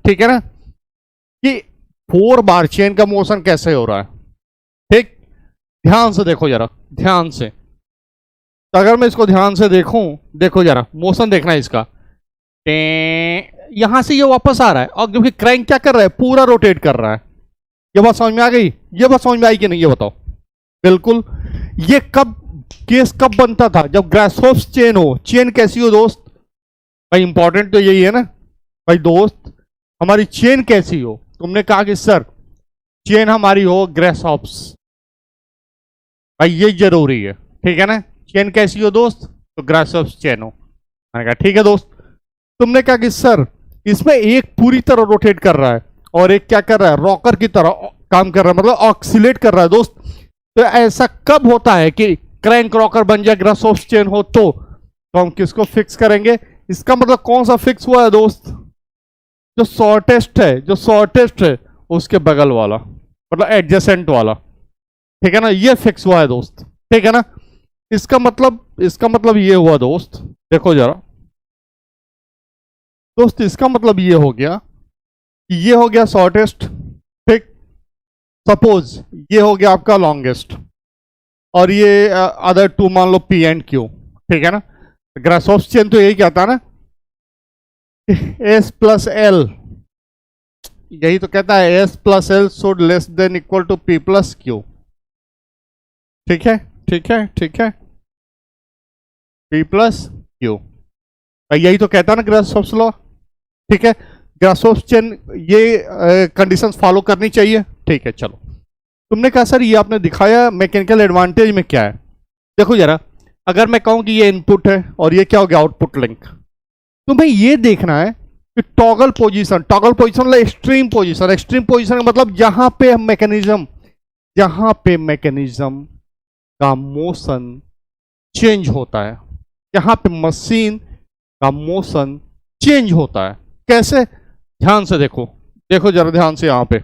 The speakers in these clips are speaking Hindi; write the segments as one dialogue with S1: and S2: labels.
S1: ठीक है ना, कि 4 बार चेन का मोशन कैसे हो रहा है। ठीक, ध्यान से देखो जरा, ध्यान से। तो अगर मैं इसको ध्यान से देखूं, देखो जरा मोशन देखना है इसका, यहां से ये वापस आ रहा है, और क्योंकि क्रैंक क्या कर रहा है, पूरा रोटेट कर रहा है। ये बात समझ में आ गई, ये बात समझ में आई कि नहीं, ये बताओ। बिल्कुल। ये कब केस कब बनता था, जब ग्रासहोप्स चेन हो। चेन कैसी हो दोस्त, भाई इंपॉर्टेंट तो यही है ना भाई दोस्त, हमारी चेन कैसी हो। तुमने कहा कि सर चेन हमारी हो ग्रासहोप्स, भाई ये जरूरी है, ठीक है ना। चेन कैसी हो दोस्त, तो ग्रासहोप्स चेन हो। मैंने कहा ठीक है दोस्त। तुमने कहा कि सर इसमें एक पूरी तरह रोटेट कर रहा है और एक क्या कर रहा है, रॉकर की तरह काम कर रहा है, मतलब ऑक्सीलेट कर रहा है दोस्त। तो ऐसा कब होता है कि क्रैंक रॉकर बन जाए, ग्रासहोप्स चेन हो, तो हम किसको फिक्स करेंगे। इसका मतलब कौन सा फिक्स हुआ है दोस्त, जो शॉर्टेस्ट है, जो शॉर्टेस्ट है उसके बगल वाला, मतलब एडजेसेंट वाला, ठीक है ना, ये फिक्स हुआ है दोस्त, ठीक है ना। इसका मतलब ये हुआ दोस्त, देखो जरा दोस्त, इसका मतलब ये हो गया कि ये हो गया शॉर्टेस्ट, ठीक। सपोज ये हो गया आपका लॉन्गेस्ट, और ये अदर टू मान लो पी एंड क्यू, ठीक है ना। ग्रासहोप्स चेन तो यही कहता है ना, एस प्लस एल, यही तो कहता है S plus L should less than equal to P plus Q, ठीक है, ठीक है, ठीक है, पी प्लस क्यू, यही तो कहता है ना ग्रासहोप्स लॉ, ठीक है। ग्रासहोप्स चेन ये कंडीशंस फॉलो करनी चाहिए, ठीक है। चलो, तुमने कहा सर ये आपने दिखाया, मैकेनिकल एडवांटेज में क्या है। देखो जरा, अगर मैं कहूं कि ये इनपुट है और ये क्या हो गया, आउटपुट लिंक, तुम्हें ये देखना है कि टॉगल पोजीशन मतलब एक्सट्रीम पोजीशन। एक्सट्रीम पोजीशन का मतलब जहां पे मैकेनिज्म का मोशन चेंज होता है, जहां पे मशीन का मोशन चेंज होता है। कैसे, ध्यान से देखो, देखो जरा ध्यान से, यहां पे,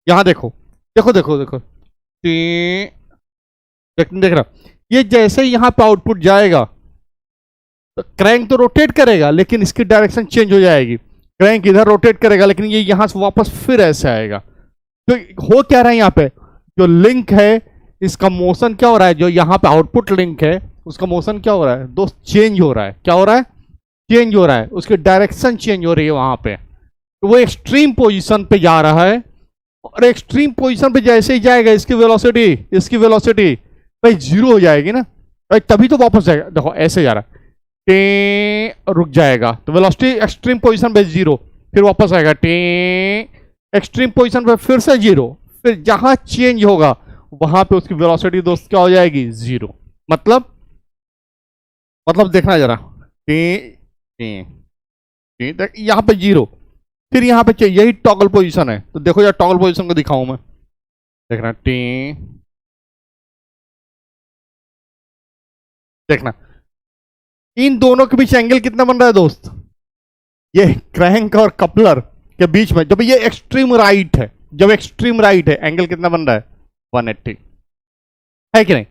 S1: यहां देखो, देखो देखो देखो, देख रहा, ये जैसे यहां पे आउटपुट जाएगा तो क्रैंक तो रोटेट करेगा, लेकिन इसकी डायरेक्शन चेंज हो जाएगी। क्रैंक इधर रोटेट करेगा, लेकिन ये यहां से वापस फिर ऐसे आएगा। तो हो क्या रहा है, यहां पे जो लिंक है इसका मोशन क्या हो रहा है, जो यहां पे आउटपुट लिंक है उसका मोशन क्या हो रहा है दोस्त, चेंज हो रहा है। क्या हो रहा है, चेंज हो रहा है, उसकी डायरेक्शन चेंज हो रही है वहां पे। तो वो एक्सट्रीम पोजीशन पे जा रहा है, और एक्सट्रीम पोजीशन पे जैसे ही जाएगा इसकी वेलोसिटी भाई जीरो हो जाएगी ना भाई, तभी तो वापस जाएगा। देखो ऐसे जा रहा है, रुक जाएगा तो वेलोसिटी एक्सट्रीम पोजीशन पे जीरो, फिर वापस आएगा, एक्सट्रीम पोजीशन पे फिर से जीरो, फिर जहां चेंज होगा वहां पे उसकी वेलोसिटी दोस्त क्या हो जाएगी, जीरो। मतलब देखना जरा, यहां पे जीरो, फिर यहां पे चाहिए, यही टॉगल पोजीशन है। तो देखो यार, टॉगल पोजीशन को दिखाऊं मैं, देखना, देखना इन दोनों के बीच एंगल कितना बन रहा है दोस्त, ये क्रैंक और कपलर के बीच में, जब ये एक्सट्रीम राइट है, एंगल कितना बन रहा है, 180 है कि नहीं।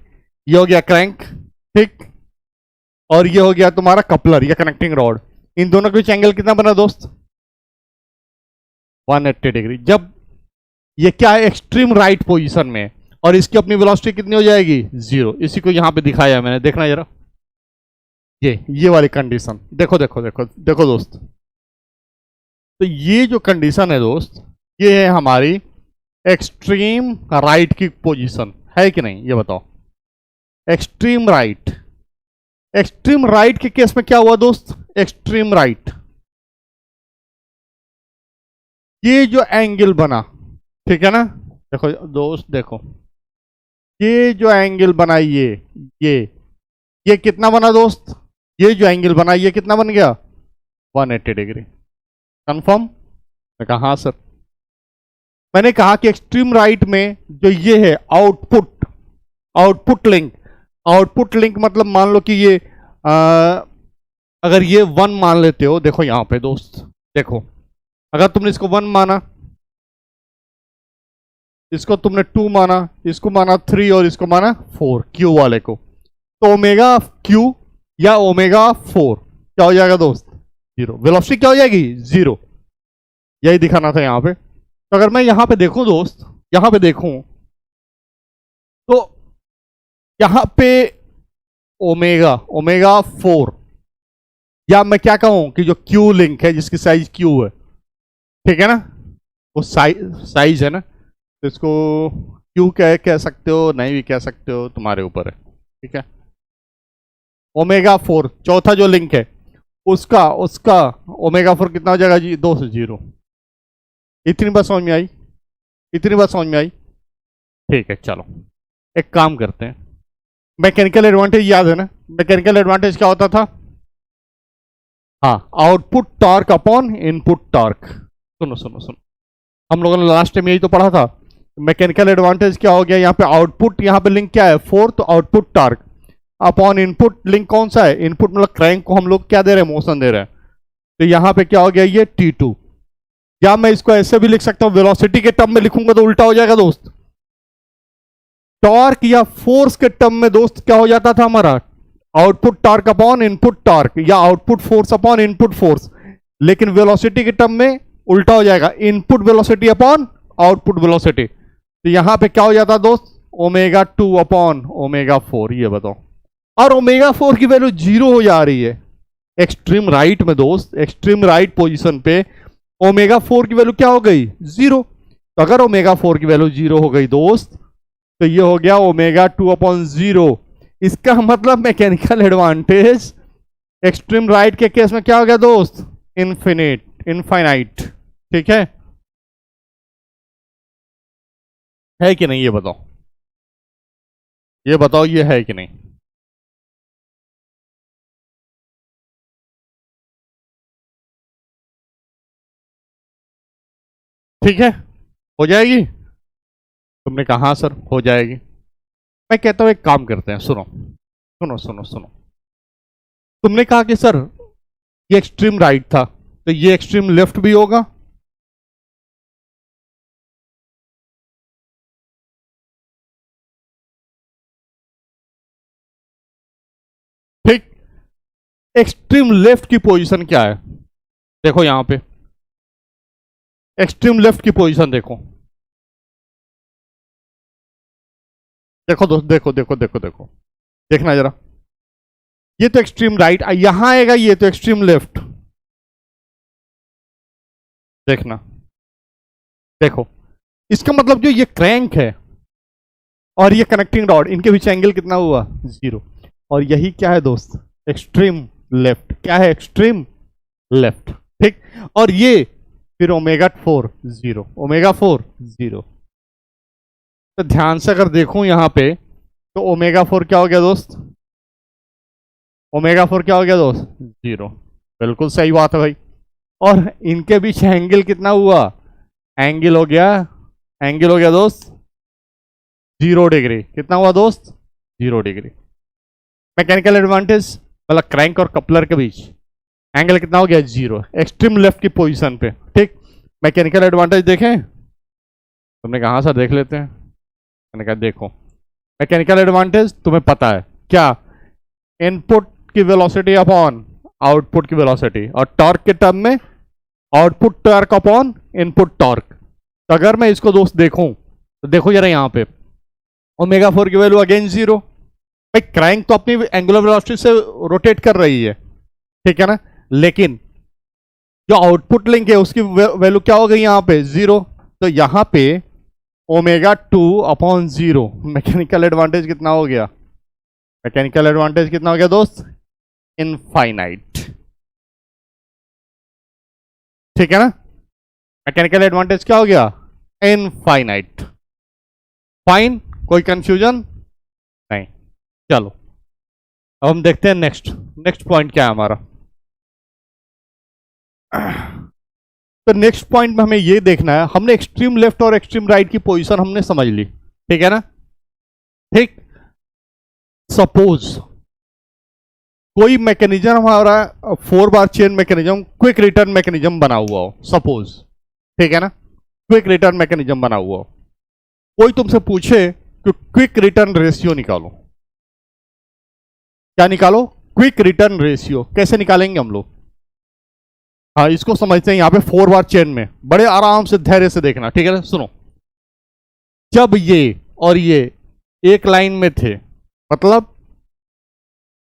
S1: ये हो गया क्रैंक, ठीक, और ये हो गया तुम्हारा कपलर, ये कनेक्टिंग रॉड। इन दोनों के बीच एंगल कितना बना दोस्त, 180 डिग्री। जब ये क्या है, एक्सट्रीम राइट पोजीशन में, और इसकी अपनी वेलोसिटी कितनी हो जाएगी, जीरो। इसी को यहां पे दिखाया मैंने, देखना जरा, ये वाली कंडीशन, देखो देखो देखो देखो दोस्त। तो ये जो कंडीशन है दोस्त, ये है हमारी एक्सट्रीम राइट की पोजीशन, है कि नहीं, ये बताओ। एक्सट्रीम राइट के केस में क्या हुआ दोस्त, एक्सट्रीम राइट, ये जो एंगल बना, ठीक है ना, देखो दोस्त, देखो ये जो एंगल बना, ये कितना बना दोस्त, ये जो एंगल बना ये कितना बन गया, 180 डिग्री। कंफर्म, मैं कहा हाँ सर। मैंने कहा कि एक्सट्रीम राइट में जो ये है आउटपुट लिंक मतलब मान लो कि ये अगर ये 1 मान लेते हो, देखो यहां पे दोस्त, देखो अगर तुमने इसको 1 माना, इसको तुमने 2 माना, इसको माना 3 और इसको माना 4, क्यू वाले को, तो ओमेगा क्यू या ओमेगा 4 क्या हो जाएगा दोस्त, जीरो। वेलोसिटी क्या हो जाएगी, जीरो। यही दिखाना था यहाँ पे। तो अगर मैं यहाँ पे देखूं दोस्त, यहाँ पे देखूं तो यहाँ पे ओमेगा ओमेगा 4, या मैं क्या कहूं कि जो क्यू लिंक है जिसकी साइज क्यू है, ठीक है ना, वो साइज है ना, तो इसको क्यू कह सकते हो, नहीं भी कह सकते हो, तुम्हारे ऊपर है, ठीक है। ओमेगा 4 चौथा जो लिंक है उसका उसका ओमेगा 4 कितना हो जाएगा जी? 2 से 0। इतनी बात समझ में आई? इतनी बात समझ में आई? ठीक है, चलो एक काम करते हैं। मैकेनिकल एडवांटेज याद है ना? मैकेनिकल एडवांटेज क्या होता था? हाँ, output torque upon input torque. सुनो सुनो सुनो, हम लोगों ने लास्ट टाइम यही तो पढ़ा था। मैकेनिकल एडवांटेज क्या हो गया? यहाँ पे आउटपुट, यहाँ पे लिंक क्या है? 4, तो output torque upon input link कौन सा है? इनपुट मतलब क्रैंक को हम लोग क्या दे रहे हैं? मोशन दे रहे हैं। तो यहाँ पे क्या हो गया? ये T2। या मैं इसको ऐसे भी लिख सकता हूँ, वेलोसिटी के टर्म में लिखूंगा तो उल्टा हो जाएगा दोस्त। टॉर्क या फोर्स के टर्म में दोस्त क्या हो जाता था हमारा? Output torque upon input torque, या output force upon input force. लेकिन वेलोसिटी के टर्म में उल्टा हो जाएगा, input velocity upon output velocity. तो यहां पे क्या हो जाता दोस्त? Omega 2 upon omega 4। ये बताओ, और ओमेगा 4 की वैल्यू 0 हो जा रही है एक्सट्रीम राइट में दोस्त। एक्सट्रीम राइट पोजीशन पे ओमेगा 4 की वैल्यू क्या हो गई? 0। तो अगर ओमेगा 4 की वैल्यू 0 हो गई दोस्त, तो ये हो गया ओमेगा 2 अपॉन 0। इसका मतलब मैकेनिकल एडवांटेज एक्सट्रीम राइट के केस में क्या हो गया दोस्त? इनफाइनाइट। ठीक है कि नहीं? ये बताओ, ये बताओ, ये है कि नहीं? ठीक है, हो जाएगी? तुमने कहा हाँ सर हो जाएगी। मैं कहता हूं एक काम करते हैं, सुनो सुनो सुनो सुनो। तुमने कहा कि सर ये एक्सट्रीम राइट था, तो ये एक्सट्रीम लेफ्ट भी होगा। ठीक, एक्सट्रीम लेफ्ट की पोजीशन क्या है? देखो यहां पे एक्सट्रीम लेफ्ट की पोजीशन देखो, देखो दोस्त, देखो देखो देखो देखो, देखना जरा। ये तो एक्सट्रीम राइट यहां आएगा, ये तो एक्सट्रीम लेफ्ट। देखना, देखो, इसका मतलब जो ये क्रैंक है और ये कनेक्टिंग रॉड, इनके बीच एंगल कितना हुआ? 0। और यही क्या है दोस्त? Extreme left. क्या है? Extreme left. ठीक, और ये फिर ओमेगा 4 0, ओमेगा 4 0। तो ध्यान से अगर देखूं यहां पे, तो ओमेगा 4 क्या हो गया दोस्त? ओमेगा 4 क्या हो गया दोस्त? 0। बिल्कुल सही बात है भाई। और इनके बीच एंगल कितना हुआ? एंगल हो गया, एंगल हो गया दोस्त 0 डिग्री। कितना हुआ दोस्त? 0 डिग्री। मैकेनिकल एडवांटेज मतलब क्रैंक और कपलर के बीच एंगल कितना हो गया? 0, एक्सट्रीम लेफ्ट की पोजीशन पे। ठीक, मैकेनिकल एडवांटेज देखें? तुमने कहा सर देख लेते हैं। मैंने कहा देखो, मैकेनिकल एडवांटेज तुम्हें पता है क्या? इनपुट की वेलोसिटी अपॉन आउटपुट की वेलोसिटी, और टॉर्क के टर्म में output torque upon input torque. तो अगर मैं इसको दोस्त देखूं, तो देखो जरा यहां पे ओमेगा 4 की वैल्यू अगेन 0। भाई क्रैंक तो अपनी एंगुलर वेलोसिटी से रोटेट कर रही है, ठीक है ना, लेकिन जो आउटपुट लिंक है उसकी वैल्यू क्या हो गई यहां पे? 0। तो यहां पे ओमेगा 2 अपॉन 0, मैकेनिकल एडवांटेज कितना हो गया? मैकेनिकल एडवांटेज कितना हो गया दोस्त? इनफाइनाइट। ठीक है ना, मैकेनिकल एडवांटेज क्या हो गया? इनफाइनाइट। फाइन, कोई कंफ्यूजन नहीं। चलो अब हम देखते हैं नेक्स्ट पॉइंट क्या है हमारा। तो नेक्स्ट पॉइंट में हमें ये देखना है, हमने एक्सट्रीम लेफ्ट और एक्सट्रीम राइट की पोजीशन हमने समझ ली, ठीक है ना। ठीक, सपोज कोई मैकेनिज्म हमारा 4 bar chain mechanism, quick return mechanism बना हुआ हो, सपोज, ठीक है ना, क्विक रिटर्न मैकेनिज्म बना हुआ हो। कोई तुमसे पूछे कि क्विक रिटर्न रेशियो निकालो, क्या निकालो? Quick return ratio. कैसे निकालेंगे हम लोग? हाँ, इसको समझते हैं यहाँ पे 4 बार चेन में, बड़े आराम से धैर्य से देखना, ठीक है ना। सुनो, जब ये और ये एक लाइन में थे, मतलब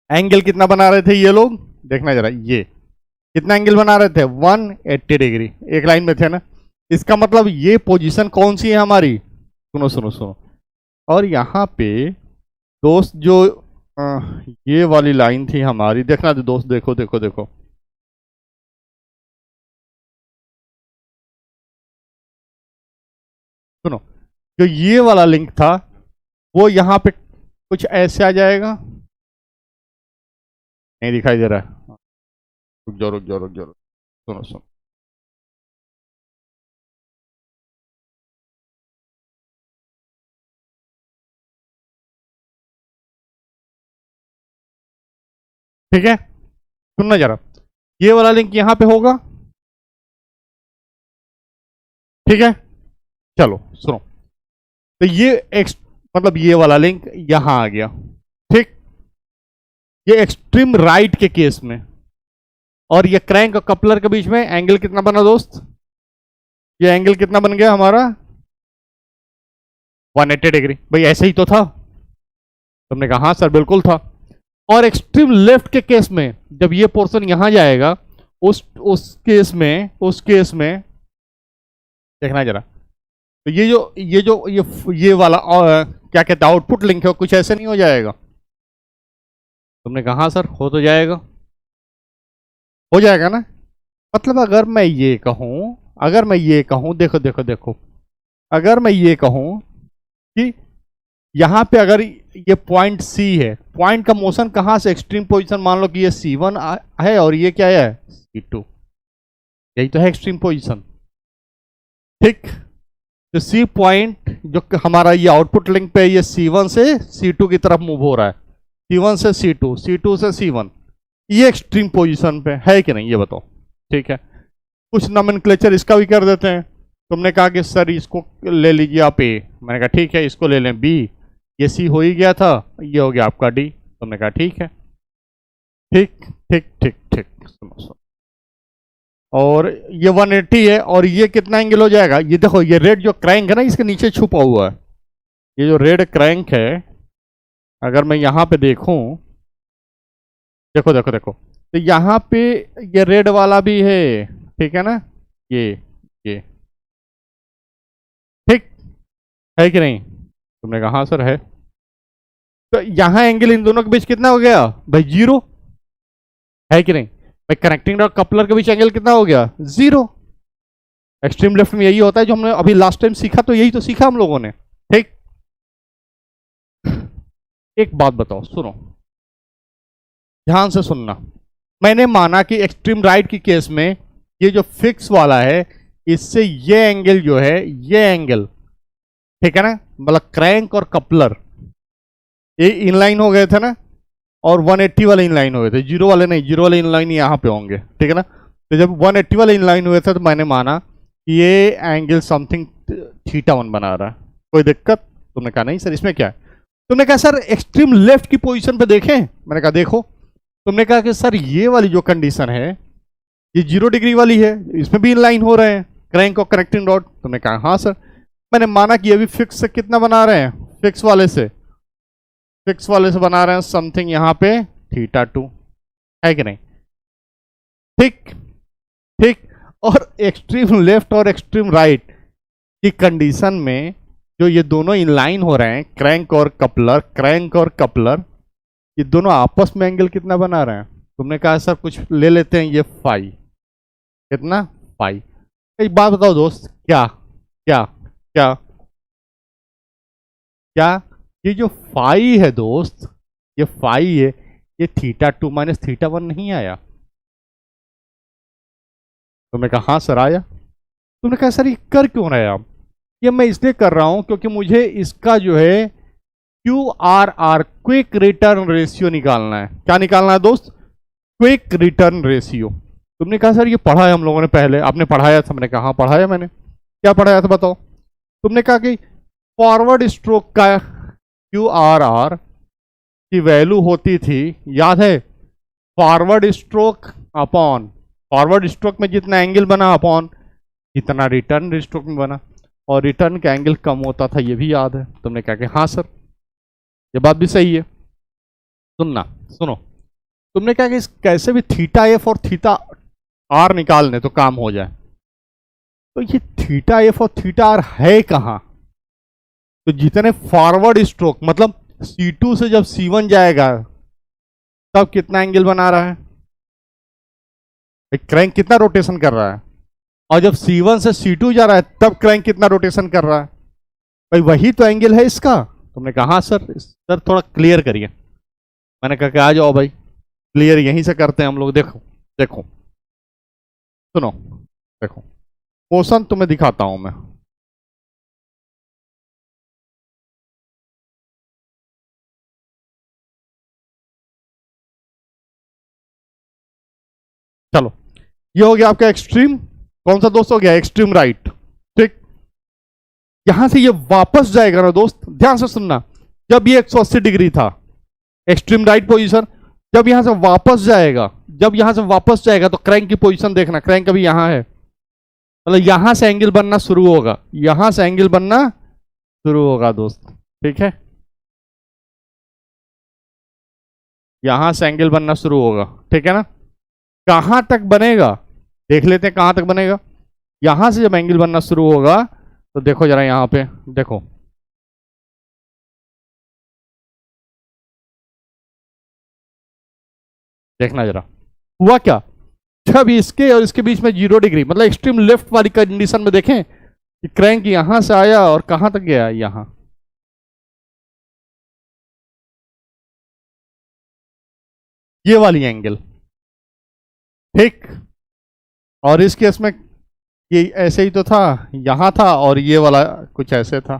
S1: एंगल कितना बना रहे थे ये लोग, देखना जरा, ये कितना एंगल बना रहे थे, 180 डिग्री, एक लाइन में थे ना। इसका मतलब ये पोजीशन कौन सी है हमारी, सुनो सुनो सुनो। और यहाँ पे दोस्त जो ये वाली लाइन थी हमारी, देखना तो दोस्त, देखो देखो देखो, सुनो, जो ये वाला लिंक था वो यहाँ पे कुछ ऐसे आ जाएगा, नहीं दिखाई दे रहा है, रुक जाओ रुक जाओ रुक जाओ, सुनो सुनो, ठीक है, सुनना जरा, ये वाला लिंक यहाँ पे होगा, ठीक है। चलो सुनो, तो ये मतलब ये वाला लिंक यहां आ गया, ठीक। ये एक्सट्रीम राइट के केस में, और ये क्रैंक और कपलर के बीच में एंगल कितना बना दोस्त, ये एंगल कितना बन गया हमारा, 180 डिग्री। भाई ऐसे ही तो था, तुमने कहा हाँ सर बिल्कुल था। और एक्सट्रीम लेफ्ट के केस में जब ये पोर्शन यहां जाएगा, उस केस में देखना जरा, तो ये वाला क्या कहते हैं आउटपुट लिंक है, कुछ ऐसे नहीं हो जाएगा, तुमने कहा हाँ सर हो तो जाएगा, हो जाएगा ना। मतलब अगर मैं ये कहूं, देखो देखो देखो, अगर मैं ये कहूं कि यहां पे अगर ये पॉइंट सी है, पॉइंट का मोशन कहां से, एक्सट्रीम पोजीशन मान लो कि ये C1 है और ये क्या है C2, यही तो है एक्सट्रीम पोजीशन, ठीक। तो सी पॉइंट जो हमारा ये आउटपुट लिंक पे ये C1 से C2 की तरफ मूव हो रहा है, C1 से C2, C2 से C1, ये एक्सट्रीम पोजीशन पे है कि नहीं ये बताओ, ठीक है। कुछ नॉमेनक्लेचर इसका भी कर देते हैं, तुमने कहा कि सर इसको ले लीजिए आप A, मैंने कहा ठीक है, इसको ले लें B, ये C हो ही गया था, ये हो गया आपका D, तुमने कहा ठीक है, ठीक ठीक ठीक ठीक, सुनो सुनो, और ये 180 है, और ये कितना एंगल हो जाएगा, ये देखो, ये रेड जो क्रैंक है ना इसके नीचे छुपा हुआ है, ये जो रेड क्रैंक है, अगर मैं यहां पे देखूं, देखो देखो देखो, तो यहां पे ये रेड वाला भी है, ठीक है ना, ये ठीक है कि नहीं, तुमने कहा हाँ सर है। तो यहां एंगल इन दोनों के बीच कितना हो गया भाई, 0 है कि नहीं भाई। कनेक्टिंग और कपलर के बीच एंगल कितना हो गया, 0। एक्सट्रीम लेफ्ट में यही होता है जो हमने अभी लास्ट टाइम सीखा, तो यही तो सीखा हम लोगों ने, ठीक। एक बात बताओ, सुनो ध्यान से सुनना, मैंने माना कि एक्सट्रीम राइट की केस में ये जो फिक्स वाला है, इससे ये एंगल जो है, ये एंगल, ठीक है ना, मतलब क्रैंक और कपलर ये इनलाइन हो गए थे ना, और 180 वाले इनलाइन हो गए थे, 0 वाले नहीं, 0 वाले इनलाइन यहाँ पे होंगे, ठीक है ना। तो जब 180 वाले इनलाइन हुए थे तो मैंने माना कि ये एंगल समथिंग θ1 बना रहा है, कोई दिक्कत, तुमने कहा नहीं सर इसमें क्या है, तुमने कहा सर एक्सट्रीम लेफ्ट की पोजीशन पे देखें, मैंने कहा देखो, तुमने कहा कि सर ये वाली जो कंडीशन है ये 0 डिग्री वाली है, इसमें भी इनलाइन हो रहे हैं क्रैंक और कनेक्टिंग रॉड, तुमने कहा हाँ सर। मैंने माना कि ये भी फिक्स से कितना बना रहे हैं, फिक्स वाले से बना रहे हैं समथिंग यहाँ पे θ2, है कि नहीं, ठीक ठीक। और एक्सट्रीम लेफ्ट और एक्सट्रीम राइट की कंडीशन में जो ये दोनों इनलाइन हो रहे हैं, क्रैंक और कपलर, ये दोनों आपस में एंगल कितना बना रहे हैं, तुमने कहा सर कुछ ले लेते हैं ये फाई, कितना फाई। एक बात बताओ दोस्त, क्या क्या क्या क्या ये जो फाई है दोस्त, ये फाई है, ये θ2 माइनस θ1 नहीं आया, तुमने कहा हाँ सर आया, तुमने कहा सर ये कर क्यों रहे आप, ये मैं इसलिए कर रहा हूं क्योंकि मुझे इसका जो है QRR क्विक रिटर्न रेशियो निकालना है। क्या निकालना है दोस्त, क्विक रिटर्न रेशियो। तुमने कहा सर ये पढ़ा है हम लोगों ने पहले, आपने पढ़ाया था, मैंने कहा हाँ पढ़ाया मैंने, क्या पढ़ाया था बताओ। तुमने कहा कि फॉरवर्ड स्ट्रोक का QRR की वैल्यू होती थी, याद है, forward stroke upon forward stroke में जितना एंगल बना अपॉन जितना रिटर्न स्ट्रोक में बना, और रिटर्न का एंगल कम होता था, ये भी याद है। तुमने कहा कि हाँ सर ये बात भी सही है। सुनना सुनो, तुमने कहा कि इस कैसे भी थीटा एफ और थीटा आर निकालने तो काम हो जाए। तो ये थीटा एफ और थीटा आर है कहाँ? तो जितने फॉरवर्ड स्ट्रोक मतलब C2 से जब C1 जाएगा तब कितना एंगल बना रहा है, क्रैंक कितना रोटेशन कर रहा है, और जब C1 से C2 जा रहा है तब क्रैंक कितना रोटेशन कर रहा है, भाई वही तो एंगल है इसका। तुमने कहा हाँ सर थोड़ा क्लियर करिए। मैंने कहा कि आ जाओ भाई, क्लियर यहीं से करते हैं हम लोग। देखो देखो सुनो, देखो मोशन तुम्हें दिखाता हूं मैं। चलो ये हो गया आपका एक्सट्रीम, कौन सा दोस्त हो गया, एक्सट्रीम राइट। ठीक, यहां से ये वापस जाएगा ना दोस्त, ध्यान से सुनना। जब ये 180 डिग्री था एक्सट्रीम राइट पोजीशन, जब यहां से वापस जाएगा, जब यहां से वापस जाएगा तो क्रैंक की पोजीशन देखना, क्रैंक अभी यहां है, मतलब यहां से एंगल बनना शुरू होगा, यहां से एंगल बनना शुरू होगा दोस्त। ठीक है, यहां से एंगल बनना शुरू होगा, ठीक है ना। कहां तक बनेगा देख लेते हैं, कहां तक बनेगा। यहां से जब एंगल बनना शुरू होगा तो देखो जरा यहां पे, देखो देखना जरा हुआ क्या। जब इसके और इसके बीच में 0 डिग्री मतलब एक्सट्रीम लेफ्ट वाली कंडीशन में देखें कि क्रैंक यहां से आया और कहां तक गया, यहां, ये वाली एंगल। ठीक, और इस केस में ये ऐसे ही तो था, यहां था और ये वाला कुछ ऐसे था,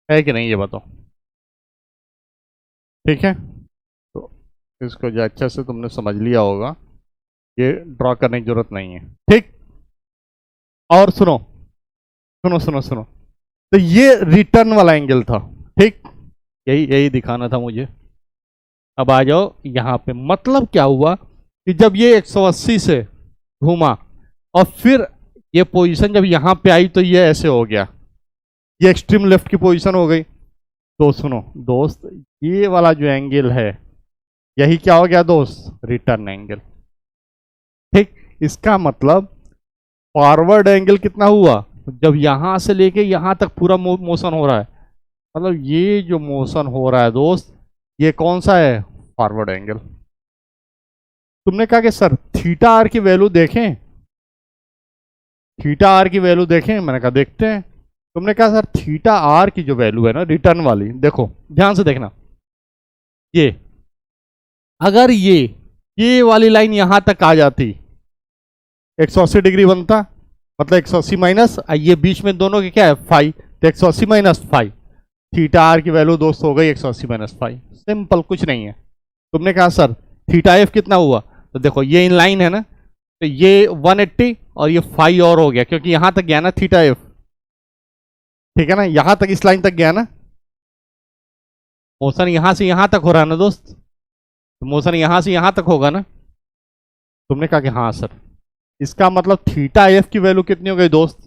S1: है कि नहीं ये बताओ। ठीक है, तो इसको जो अच्छे से तुमने समझ लिया होगा, ये ड्रॉ करने की जरूरत नहीं है। ठीक, और सुनो सुनो सुनो सुनो, तो ये रिटर्न वाला एंगल था। ठीक, यही यही दिखाना था मुझे। अब आ जाओ यहाँ पे, मतलब क्या हुआ कि जब ये 180 से घूमा और फिर ये पोजीशन जब यहाँ पे आई तो ये ऐसे हो गया, ये एक्सट्रीम लेफ्ट की पोजीशन हो गई। तो सुनो दोस्त, ये वाला जो एंगल है यही क्या हो गया दोस्त, रिटर्न एंगल। ठीक, इसका मतलब फॉरवर्ड एंगल कितना हुआ, जब यहां से लेके यहां तक पूरा मोशन हो रहा है, मतलब ये जो मोशन हो रहा है दोस्त, ये कौन सा है, फॉरवर्ड एंगल। तुमने कहा कि सर थीटा आर की वैल्यू देखें, थीटा आर की वैल्यू देखें, मैंने कहा देखते हैं। तुमने कहा सर थीटा आर की जो वैल्यू है ना रिटर्न वाली, देखो ध्यान से देखना, ये अगर ये वाली लाइन यहां तक आ जाती 180 डिग्री बनता, मतलब 180 माइनस ये बीच में दोनों के क्या है फाइव, तो 180 माइनस फाइव, थीटा आर की वैल्यू दोस्त हो गई 180 माइनस फाइव। सिंपल, कुछ नहीं है। तुमने कहा सर थीटा एफ कितना हुआ, तो देखो ये इन लाइन है ना, तो ये 180 और ये 5 और हो गया, क्योंकि यहां तक गया ना थीटा एफ। ठीक है ना, यहां तक इस लाइन तक गया ना, मोशन यहां से यहां तक हो रहा है ना दोस्त, तो मोशन यहां से यहां तक होगा ना। तुमने कहा कि हाँ सर, इसका मतलब थीटा एफ की वैल्यू कितनी हो गई दोस्त,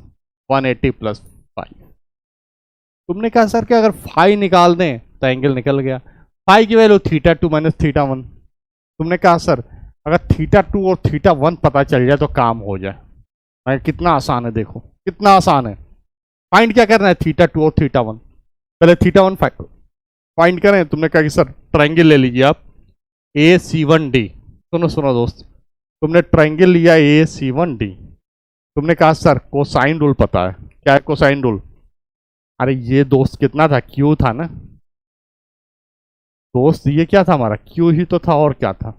S1: 180 प्लस 5। तुमने कहा सर कि अगर 5 निकाल दें तो एंगल निकल गया, 5 की वैल्यू थीटा 2 माइनस थीटा 1। तुमने कहा सर अगर थीटा 2 और थीटा 1 पता चल जाए तो काम हो जाए। मैं कितना आसान है, देखो कितना आसान है। फाइंड क्या करना है, थीटा 2 और थीटा 1। पहले थीटा 1 फाइंड करें। तुमने कहा कि सर ट्रायंगल ले लीजिए आप, AC1D। सुनो सुनो दोस्त, तुमने ट्रायंगल लिया AC1D। तुमने कहा सर कोसाइन रूल पता है, क्या है कोसाइन रूल, अरे ये दोस्त कितना था, क्यू था ना दोस्त, ये क्या था हमारा, क्यू ही तो था, और क्या था।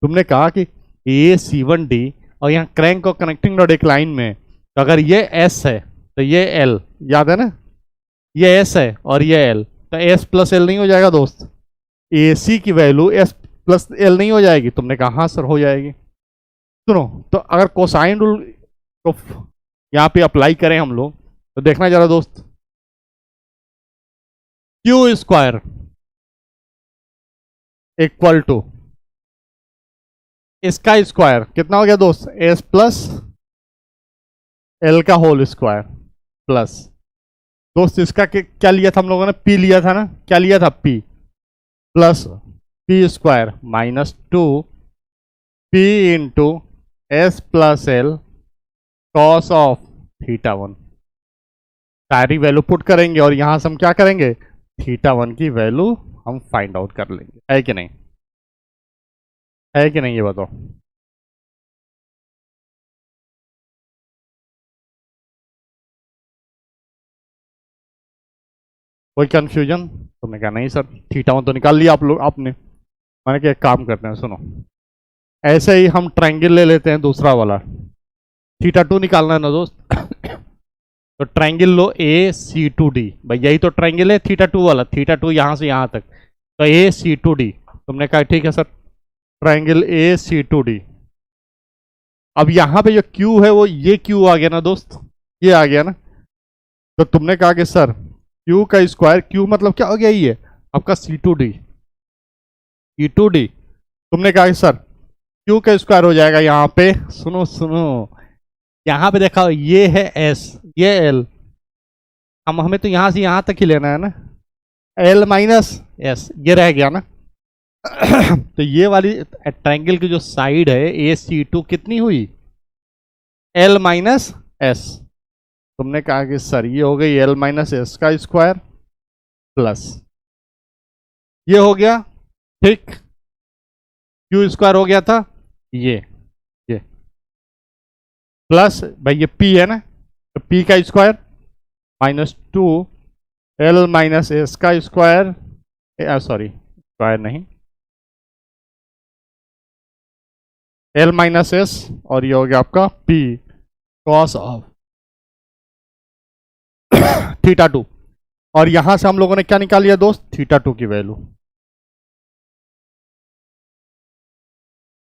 S1: तुमने कहा कि AC1D और यहाँ क्रैंक और कनेक्टिंग रॉड एक लाइन में, तो अगर ये S है तो ये L, याद है ना, ये S है और ये L, तो S प्लस L नहीं हो जाएगा दोस्त, AC की वैल्यू S प्लस L नहीं हो जाएगी। तुमने कहा हाँ सर हो जाएगी। सुनो, तो अगर कोसाइन रूल को यहाँ पे अप्लाई करें हम लोग, तो देखना जरा दोस्त, क्यू स्क्वायर इक्वल टू इसका स्क्वायर कितना हो गया दोस्त, एस प्लस एल का होल स्क्वायर प्लस दोस्त इसका क्या लिया था हम लोगों ने, पी लिया था ना, क्या लिया था, P plus P square minus 2 P into S plus L cos of theta 1। सारी वैल्यू पुट करेंगे और यहां से हम क्या करेंगे, थीटा 1 की वैल्यू हम फाइंड आउट कर लेंगे। है कि नहीं, है कि नहीं, ये बताओ। कोई कंफ्यूजन? तुमने कहा नहीं सर थीटा 1 तो निकाल लिया आप लोग आपने। मैंने कहा एक काम करते हैं, सुनो, ऐसे ही हम ट्रायंगल ले लेते हैं दूसरा वाला, थीटा 2 निकालना है ना दोस्त। तो ट्रायंगल लो ए सी टू डी, भाई यही तो ट्रायंगल है थीटा 2 वाला, थीटा 2 यहां से यहां तक, तो ए सी टू डी। तुमने कहा ठीक है sir, triangle A C to D. अब यहां पे जो क्यू है वो ये क्यू आ गया ना दोस्त, ये आ गया ना। तो तुमने कहा कि सर क्यू का स्क्वायर, क्यू मतलब क्या हो गया, ये आपका सी टू डी। तुमने कहा कि सर क्यू का स्क्वायर हो जाएगा यहाँ पे, सुनो सुनो, यहाँ पे देखा ये है एस, ये एल, हमें तो यहाँ से यहाँ तक ही लेना है ना, एल माइनस एस, ये रह गया ना। तो ये वाली ट्रायंगल की जो साइड है ए सी टू कितनी हुई, एल माइनस एस। तुमने कहा कि सर ये हो गई एल माइनस एस का स्क्वायर प्लस ये हो गया, ठीक, क्यू स्क्वायर हो गया था ये प्लस भाई ये पी है ना, तो पी का square minus 2 L minus S का स्क्वायर, सॉरी स्क्वायर नहीं, एल माइनस एस, और ये हो गया आपका पी कॉस ऑफ थीटा 2। और यहां से हम लोगों ने क्या निकाल लिया दोस्त, थीटा 2 की वैल्यू,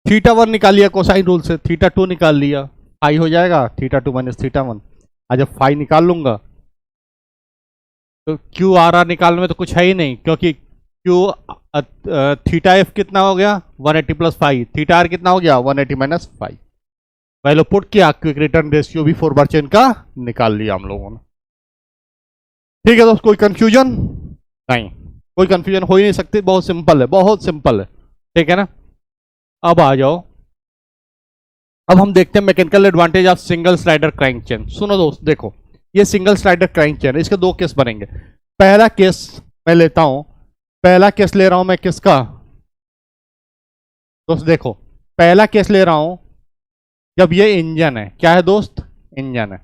S1: थीटा 1 निकाल लिया कोसाइन रूल से, थीटा 2 निकाल लिया, फाई हो जाएगा थीटा 2 माइनस थीटा 1। आज जब फाई निकाल लूंगा तो क्यू आर आर निकालने में तो कुछ है ही नहीं, क्योंकि क्यू थीटा एफ कितना हो गया 180 प्लस फाइव, थीटा आर कितना हो गया 180 माइनस 5। वैल्यू पुट किया, क्विक रिटर्न रेशियो भी 4 बार चेन का निकाल लिया हम लोगों ने। ठीक है दोस्त, कोई कंफ्यूजन नहीं, कोई कंफ्यूजन हो ही नहीं सकती, बहुत सिंपल है, बहुत सिंपल है, ठीक है ना। अब आ जाओ, अब हम देखते हैं mechanical advantage of single slider crank chain. सुनो दोस्त, देखो ये सिंगल स्लाइडर क्रैंक चेन है, इसके दो केस बनेंगे। पहला केस मैं लेता हूं, पहला केस ले रहा हूं मैं किसका दोस्त, देखो पहला केस ले रहा हूं जब ये इंजन है, क्या है दोस्त, इंजन है,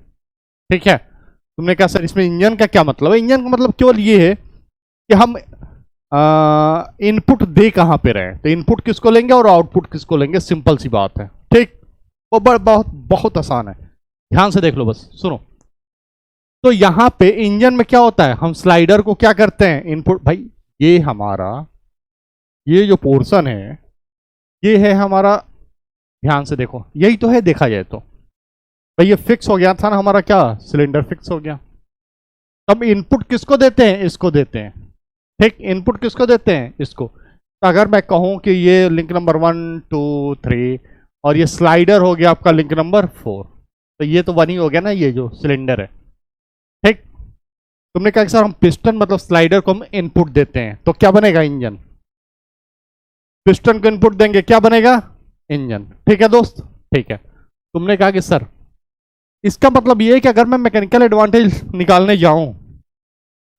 S1: ठीक है। तुमने कहा सर इसमें इंजन का क्या मतलब है, इंजन का मतलब केवल ये है कि हम इनपुट दे कहां पे रहे, तो इनपुट किसको लेंगे और आउटपुट किसको लेंगे, सिंपल सी बात है, ठीक। वो बहुत बहुत आसान है, ध्यान से देख लो बस, सुनो। तो यहां पे इंजन में क्या होता है, हम स्लाइडर को क्या करते हैं, इनपुट, भाई ये हमारा ये जो पोर्शन है ये है हमारा, ध्यान से देखो यही तो है, देखा जाए तो भाई ये फिक्स हो गया था ना हमारा, क्या सिलेंडर फिक्स हो गया। तो हम इनपुट किसको देते हैं, इसको देते हैं, ठीक, इनपुट किसको देते हैं, इसको। तो अगर मैं कहूं कि ये लिंक नंबर 1 2 3 और ये स्लाइडर हो गया आपका लिंक नंबर 4, तो ये तो 1 ही हो गया ना, ये जो सिलेंडर है, ठीक। तुमने कहा कि सर हम पिस्टन मतलब स्लाइडर को हम इनपुट देते हैं, तो क्या बनेगा, इंजन। पिस्टन को इनपुट देंगे, क्या बनेगा, इंजन, ठीक है दोस्त, ठीक है। तुमने कहा कि सर इसका मतलब ये है कि अगर मैं मैकेनिकल एडवांटेज निकालने जाऊं,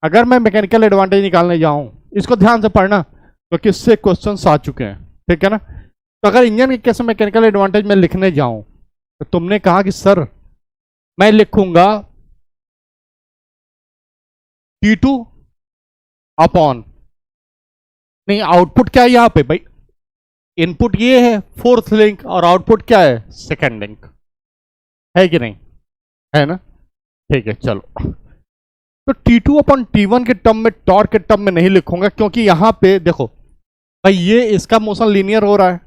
S1: अगर मैं मैकेनिकल एडवांटेज निकालने जाऊं, इसको ध्यान से पढ़ना क्योंकि इससे क्वेश्चंस आ चुके हैं, ठीक है ना। तो अगर इंजन के केस में मैकेनिकल एडवांटेज में लिखने जाऊं, तो तुमने कहा कि सर मैं लिखूंगा T2 अपॉन, नहीं आउटपुट क्या है यहां पे भाई, इनपुट ये है फोर्थ लिंक और आउटपुट क्या है सेकंड लिंक, है कि नहीं, है ना, ठीक है। चलो तो T2 अपॉन T1 के टर्म में, टॉर्क के टर्म में नहीं लिखूंगा, क्योंकि यहां पे देखो भाई ये इसका मोशन लीनियर हो रहा है,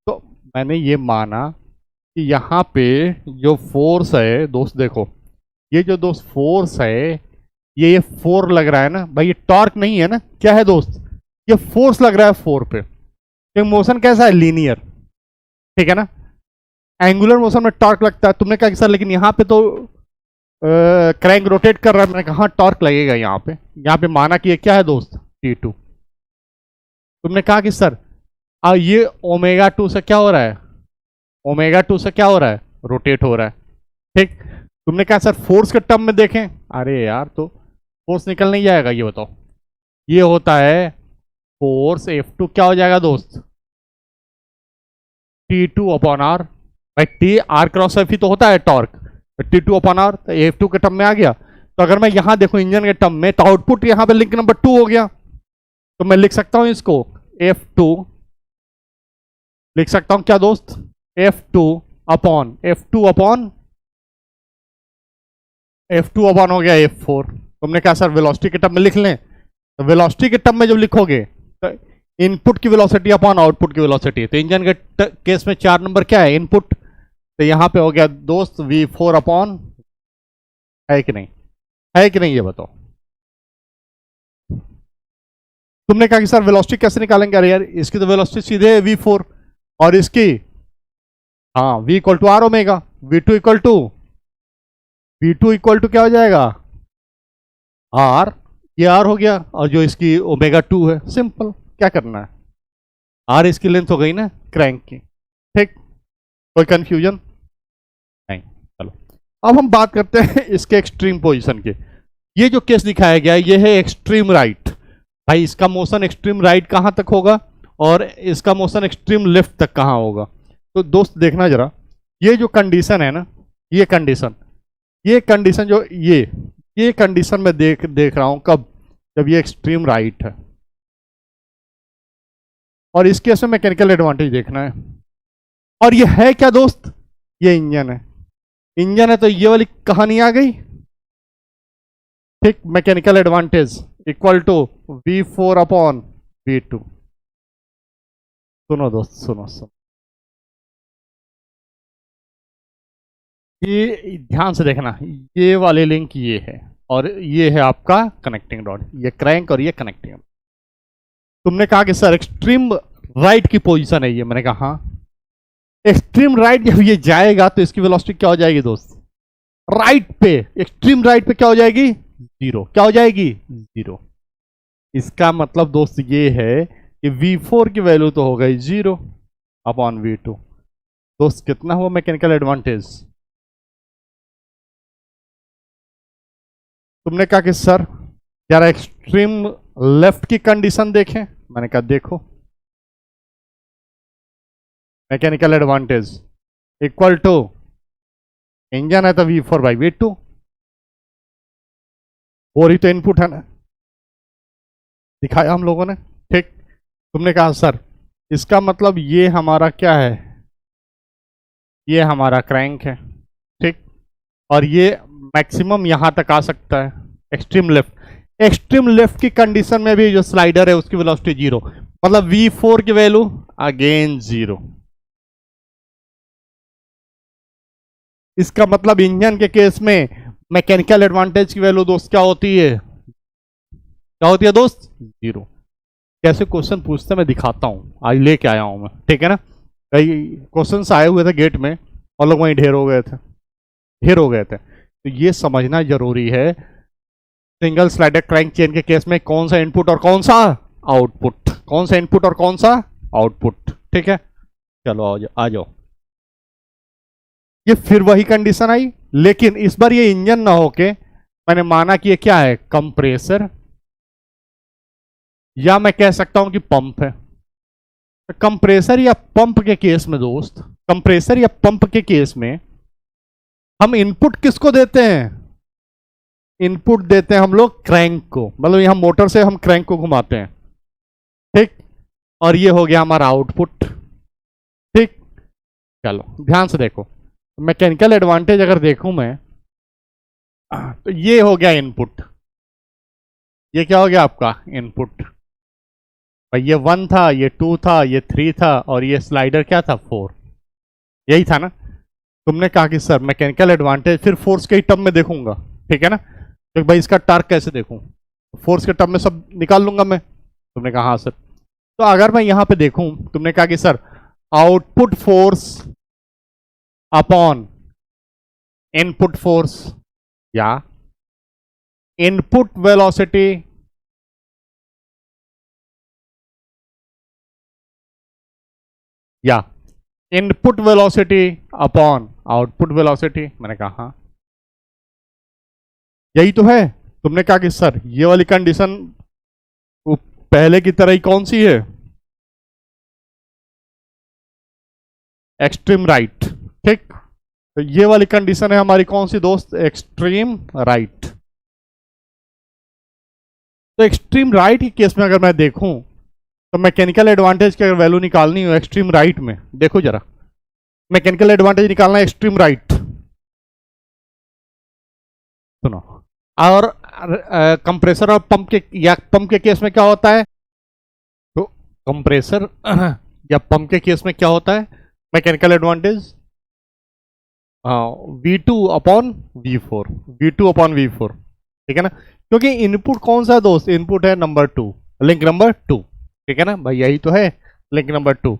S1: तो मैंने ये माना कि यहां पे जो फोर्स है दोस्त, देखो ये जो दोस्त फोर्स है ये 4 लग रहा है ना भाई, ये टॉर्क नहीं है ना, क्या है दोस्त, ये फोर्स लग रहा है 4 पे। तो मोशन कैसा है, लीनियर। ठीक है ना। एंगुलर मोशन में टॉर्क लगता है, तुमने कहा कि सर लेकिन यहाँ पे तो क्रैंक रोटेट कर रहा है। मैंने कहा हाँ टॉर्क लगेगा यहाँ पे माना कि ये क्या है दोस्त, T2। तुमने कहा कि सर ये ओमेगा 2 से क्या हो रहा है, ओमेगा 2 से क्या हो रहा है, रोटेट हो रहा है। ठीक, तुमने कहा सर फोर्स के टर्म में देखें, अरे यार तो फोर्स निकल नहीं जाएगा, ये बताओ। ये होता है फोर्स F2 क्या हो जाएगा दोस्त, T2 अपॉन आर। भाई टी आर क्रॉस एफ ही तो होता है टॉर्क, T2 अपॉन आर, तो F2 के टर्म में आ गया। तो अगर मैं यहां देखूं इंजन के टर्म में, तो आउटपुट यहां पे लिंक नंबर 2 हो गया। तो मैं लिख सकता हूं इसको F2, लिख सकता हूं क्या दोस्त, F2 अपॉन F2 हो गया F4। तुमने कहा सर वेलोसिटी के टर्म में लिख लें, तो वेलोसिटी के टर्म में जब लिखोगे तो इनपुट की वेलोसिटी अपॉन आउटपुट की वेलोसिटी, तो इंजन के केस में 4 नंबर क्या है, इनपुट। तो यहां पे हो गया दोस्त V4 अपॉन, है कि नहीं, है कि नहीं, ये बताओ। तुमने कहा कि सर वेलोसिटी कैसे निकालेंगे, अरे यार इसकी तो वेलोसिटी सीधे है V4 और इसकी, हाँ V equal to R omega, V2 equal to क्या हो जाएगा, आर, ये आर हो गया, और जो इसकी ओमेगा 2 है, सिंपल। क्या करना है, आर इसकी लेंथ हो गई ना क्रैंक की। ठीक, कोई कंफ्यूजन नहीं। चलो अब हम बात करते हैं इसके एक्सट्रीम पोजीशन के। ये जो केस दिखाया गया है ये है एक्सट्रीम राइट। भाई इसका मोशन एक्सट्रीम राइट कहां तक होगा और इसका मोशन एक्सट्रीम लेफ्ट तक कहां होगा। तो दोस्त देखना जरा, ये जो कंडीशन है ना, ये कंडीशन जो ये कंडीशन में देख रहा हूं कब, जब ये एक्सट्रीम राइट है। और इस केस में मैकेनिकल एडवांटेज देखना है। और ये है क्या दोस्त, ये इंजन है। इंजन है तो ये वाली कहानी आ गई। ठीक, mechanical advantage equal to V4 upon V2। सुनो दोस्त, सुनो। ये ध्यान से देखना, ये वाले लिंक ये है और ये है आपका कनेक्टिंग रॉड, ये क्रैंक और ये कनेक्टिंग। तुमने कहा कि सर एक्सट्रीम राइट की पोजीशन है ये, मैंने कहा हाँ। एक्सट्रीम राइट जब ये जाएगा तो इसकी वेलोसिटी क्या हो जाएगी दोस्त, राइट पे, एक्सट्रीम राइट पे क्या हो जाएगी, 0। क्या हो जाएगी, 0। इसका मतलब दोस्त ये है कि V4 की वैल्यू तो हो गई 0 अपॉन V2। दोस्त कितना हुआ मैकेनिकल एडवांटेज। तुमने कहा कि सर जरा एक्सट्रीम लेफ्ट की कंडीशन देखें, मैंने कहा देखो, mechanical advantage equal to, engine है तो V4 बाई V2, और ही तो इनपुट है ना, दिखाया हम लोगों ने। ठीक, तुमने कहा सर इसका मतलब ये हमारा क्या है, ये हमारा क्रैंक है। ठीक, और ये मैक्सिमम यहां तक आ सकता है एक्सट्रीम लेफ्ट। एक्सट्रीम लेफ्ट की कंडीशन में भी जो स्लाइडर है उसकी वेलोसिटी 0, मतलब V4 की वैल्यू अगेन 0। इसका मतलब इंजन के केस में मैकेनिकल एडवांटेज की वैल्यू दोस्त क्या होती है, क्या होती है दोस्त, 0। कैसे क्वेश्चन पूछते मैं दिखाता हूं, आज लेके आया हूं मैं, ठीक है ना। कई क्वेश्चंस आए हुए थे गेट में और लोग वहीं ढेर हो गए थे। तो ये समझना जरूरी है सिंगल स्लाइडर क्रैंक चेन के केस में कौन सा इनपुट और कौन सा आउटपुट, कौन सा इनपुट और कौन सा आउटपुट। ठीक है, चलो आ जाओ। ये फिर वही कंडीशन आई, लेकिन इस बार ये इंजन ना होके मैंने माना कि ये क्या है, कंप्रेसर, या मैं कह सकता हूं कि पंप है। तो कंप्रेसर या पंप के केस में दोस्त, कंप्रेसर या पंप के केस में हम इनपुट किसको देते हैं, इनपुट देते हैं हम लोग क्रैंक को, मतलब यहां मोटर से हम क्रैंक को घुमाते हैं। ठीक, और ये हो गया हमारा आउटपुट। ठीक, चलो ध्यान से देखो, मैकेनिकल एडवांटेज अगर देखूं मैं तो ये हो गया इनपुट, ये क्या हो गया आपका इनपुट। ये 1 था, ये 2 था, ये 3 था, और ये स्लाइडर क्या था, 4। यही था ना। तुमने कहा कि सर मैकेनिकल एडवांटेज फिर फोर्स के टर्म में देखूंगा, ठीक है ना। तो भाई इसका टार्क कैसे देखूं, फोर्स के टर्म में सब निकाल लूंगा मैं। तुमने कहा हाँ सर। तो अगर मैं यहां पे देखूं, तुमने कहा कि sir output force upon input force या इनपुट वेलोसिटी या input velocity upon output velocity. मैंने कहा हाँ, यही तो है। तुमने कहा कि सर ये वाली कंडीशन पहले की तरह ही कौन सी है, एक्सट्रीम राइट। ठीक, तो ये वाली कंडीशन है हमारी कौन सी दोस्त, एक्सट्रीम राइट। तो एक्सट्रीम राइट के केस में अगर मैं देखूं तो मैकेनिकल एडवांटेज की अगर वैल्यू निकालनी हो एक्सट्रीम राइट में, देखो जरा, मैकेनिकल एडवांटेज निकालना है एक्सट्रीम राइट, सुनो। और कंप्रेसर और पंप के या पंप के केस में क्या होता है, तो कंप्रेसर या पंप के केस में क्या होता है mechanical advantage, V2 upon V4, V2 upon V4, ठीक है ना, क्योंकि इनपुट कौन सा है दोस्त, इनपुट है नंबर 2, लिंक नंबर 2, ठीक है ना भाई, यही तो है लिंक नंबर 2।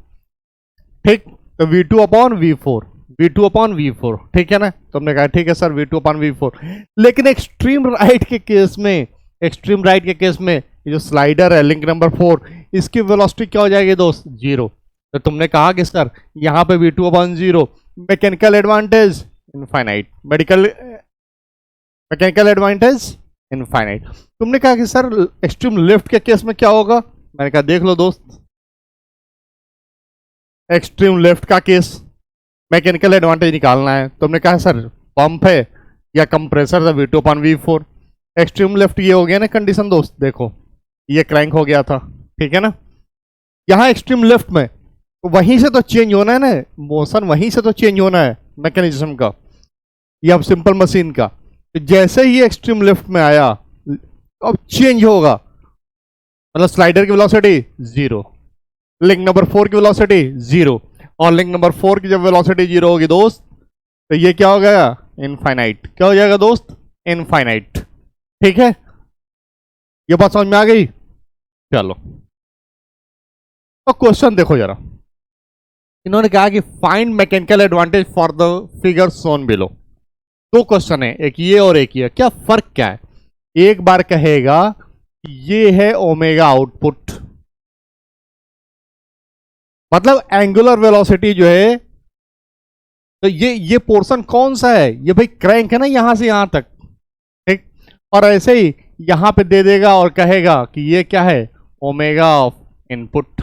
S1: ठीक, तो V2 upon V4, V2 upon V4, ठीक है ना। तो हमने कहा ठीक है सर V2 अपॉन V4। लेकिन एक्सट्रीम राइट के केस में, एक्सट्रीम राइट के केस में ये जो स्लाइडर है लिंक नंबर 4, इसकी वेलोसिटी क्या हो जाएगी दोस्त, 0। तो तुमने कहा कि सर यहाँ पे V2 upon 0, mechanical advantage infinite, mechanical advantage infinite. तुमने कहा कि सर एक्सट्रीम लेफ्ट के केस में क्या होगा, मैंने कहा देख लो दोस्त, एक्सट्रीम लेफ्ट का केस मैकेनिकल एडवांटेज निकालना है। तुमने कहा सर पंप है या कंप्रेसर था, V2 upon V4। Extreme left ये हो गया ना कंडीशन दोस्त, देखो ये क्रैंक हो गया था, ठीक है ना। यहाँ एक्सट्रीम लेफ्ट में तो वहीं से तो चेंज होना है ना, मोशन वहीं से तो चेंज होना है मैकेनिज्म का या सिंपल मशीन का। तो जैसे ही एक्सट्रीम लेफ्ट में आया अब चेंज होगा, मतलब स्लाइडर की वेलोसिटी 0, लिंक नंबर 4 की वेलोसिटी 0, और लिंक नंबर 4 की जब वेलोसिटी 0 होगी दोस्त तो ये क्या हो गया, इनफाइनाइट। क्या हो जाएगा दोस्त, इनफाइनाइट। ठीक है, ये बात समझ में आ गई। चलो तो क्वेश्चन देखो जरा, इन्होंने कहा कि find mechanical advantage for the figure shown below. दो क्वेश्चन है, एक ये और एक ये, क्या फर्क क्या है। एक बार कहेगा ये है ओमेगा आउटपुट, मतलब एंगुलर वेलोसिटी जो है, तो ये पोर्शन कौन सा है, ये भाई क्रैंक है ना यहां से यहां तक, ठीक। और ऐसे ही यहां पे दे देगा और कहेगा कि ये क्या है, ओमेगा ऑफ इनपुट।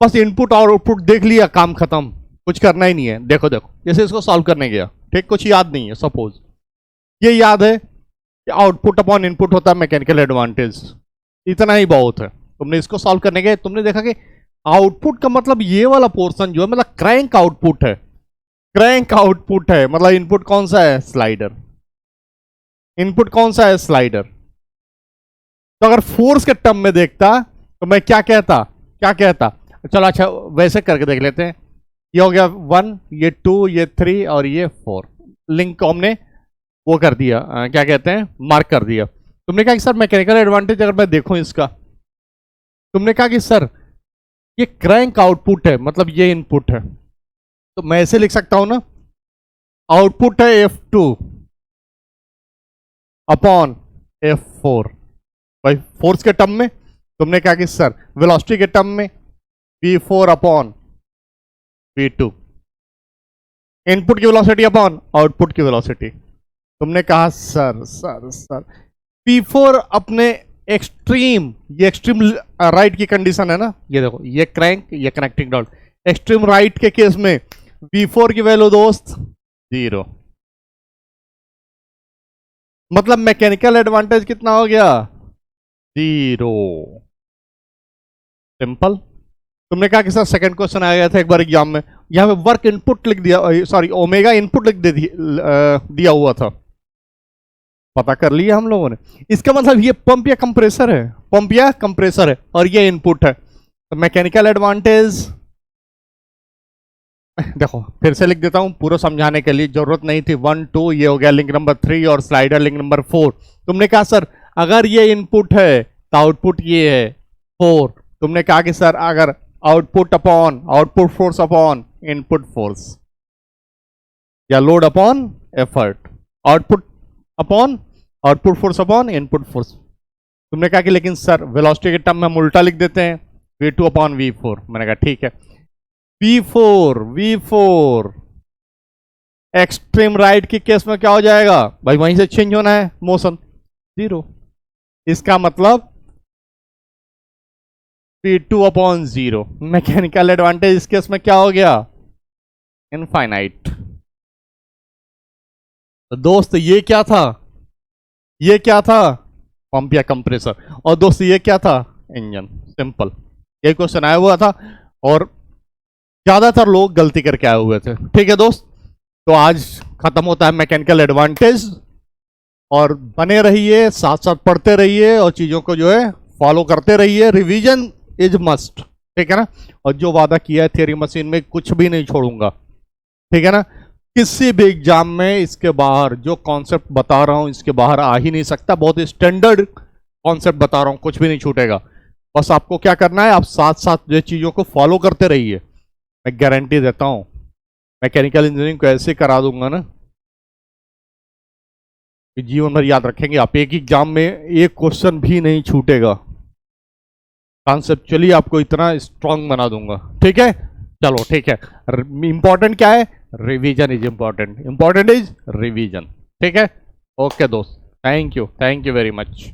S1: बस इनपुट और आउटपुट देख लिया, काम खत्म, कुछ करना ही नहीं है। देखो देखो जैसे इसको सॉल्व करने गया, ठीक, कुछ याद नहीं है, सपोज ये याद है कि आउटपुट अपॉन इनपुट होता है मैकेनिकल एडवांटेज, इतना ही बहुत है। तुमने इसको सॉल्व करने गए, तुमने देखा कि आउटपुट का मतलब ये वाला पोर्शन जो है, मतलब क्रैंक आउटपुट है, क्रैंक आउटपुट है, मतलब इनपुट कौन सा है, स्लाइडर। इनपुट कौन सा है, स्लाइडर। तो अगर फोर्स के टर्म में देखता तो मैं क्या कहता, क्या कहता, चलो अच्छा वैसे करके देख लेते हैं। ये हो गया 1, ये 2, ये 3 और ये 4, लिंक को हमने वो कर दिया, क्या कहते हैं, मार्क कर दिया। तुमने कहा कि सर मैकेनिकल एडवांटेज अगर मैं देखूं इसका, तुमने कहा कि सर ये क्रैंक आउटपुट है, मतलब ये इनपुट है, तो मैं ऐसे लिख सकता हूं ना, आउटपुट है F2 अपॉन F4, भाई फोर्स के टर्म में। तुमने कहा कि सर वेलोसिटी के टर्म में V4 अपॉन V2, इनपुट की वेलोसिटी अपॉन आउटपुट की वेलोसिटी। तुमने कहा सर सर सर P4 अपने एक्सट्रीम, ये एक्सट्रीम राइट की कंडीशन है ना, ये देखो ये क्रैंक, ये कनेक्टिंग डॉट, एक्सट्रीम राइट के केस में V4 की वैल्यू दोस्त 0, मतलब मैकेनिकल एडवांटेज कितना हो गया, 0। सिंपल। तुमने कहा कि सर सेकंड क्वेश्चन आ गया था एक बार एग्जाम में, यहां पे वर्क इनपुट लिख दिया, सॉरी ओमेगा इनपुट लिख दिया हुआ था, पता कर लिया हम लोगों ने। इसका मतलब ये पंप या कंप्रेसर है, पंप या कंप्रेसर है, और ये इनपुट है। तो मैकेनिकल एडवांटेज देखो फिर से लिख देता हूं पूरा समझाने के लिए, जरूरत नहीं थी। 1 2 ये हो गया लिंक नंबर 3 और स्लाइडर लिंक नंबर 4। तुमने कहा सर अगर ये इनपुट है तो आउटपुट ये है 4। तुमने कहा कि सर अगर output force upon input force, या load upon effort, output force upon input force. तुमने कहा कि लेकिन सर वेलोसिटी के टर्म में हम उल्टा लिख देते हैं, V2 अपॉन V4। मैंने कहा ठीक है, V4 एक्सट्रीम राइट के केस में क्या हो जाएगा भाई, वहीं से चेंज होना है मोशन, 0। इसका मतलब P2 अपॉन 0। मैकेनिकल एडवांटेज इस केस में क्या हो गया, इनफाइनाइट। तो दोस्त ये क्या था, ये क्या था, पंप या कंप्रेसर, और दोस्त ये क्या था, इंजन। सिंपल, ये क्वेश्चन आया हुआ था और ज्यादातर लोग गलती करके आए हुए थे। ठीक है दोस्त, तो आज खत्म होता है मैकेनिकल एडवांटेज, और बने रहिए, साथ साथ पढ़ते रहिए और चीजों को जो है फॉलो करते रहिए। रिवीजन इज मस्ट, ठीक है ना। और जो वादा किया है थियरी मशीन में, कुछ भी नहीं छोड़ूंगा, ठीक है ना। किसी भी एग्जाम में इसके बाहर जो कॉन्सेप्ट बता रहा हूं इसके बाहर आ ही नहीं सकता। बहुत स्टैंडर्ड कॉन्सेप्ट बता रहा हूं, कुछ भी नहीं छूटेगा। बस आपको क्या करना है, आप साथ साथ जो चीजों को फॉलो करते रहिए। मैं गारंटी देता हूं मैकेनिकल इंजीनियरिंग को ऐसे करा दूंगा ना कि जीवन भर याद रखेंगे आप। एक एग्जाम में एक क्वेश्चन भी नहीं छूटेगा, कॉन्सेप्चुअली आपको इतना स्ट्रांग बना दूंगा। ठीक है, चलो ठीक है। इंपॉर्टेंट क्या है, revision is important, important is revision. ठीक है, ओके दोस्त, थैंक यू वेरी मच।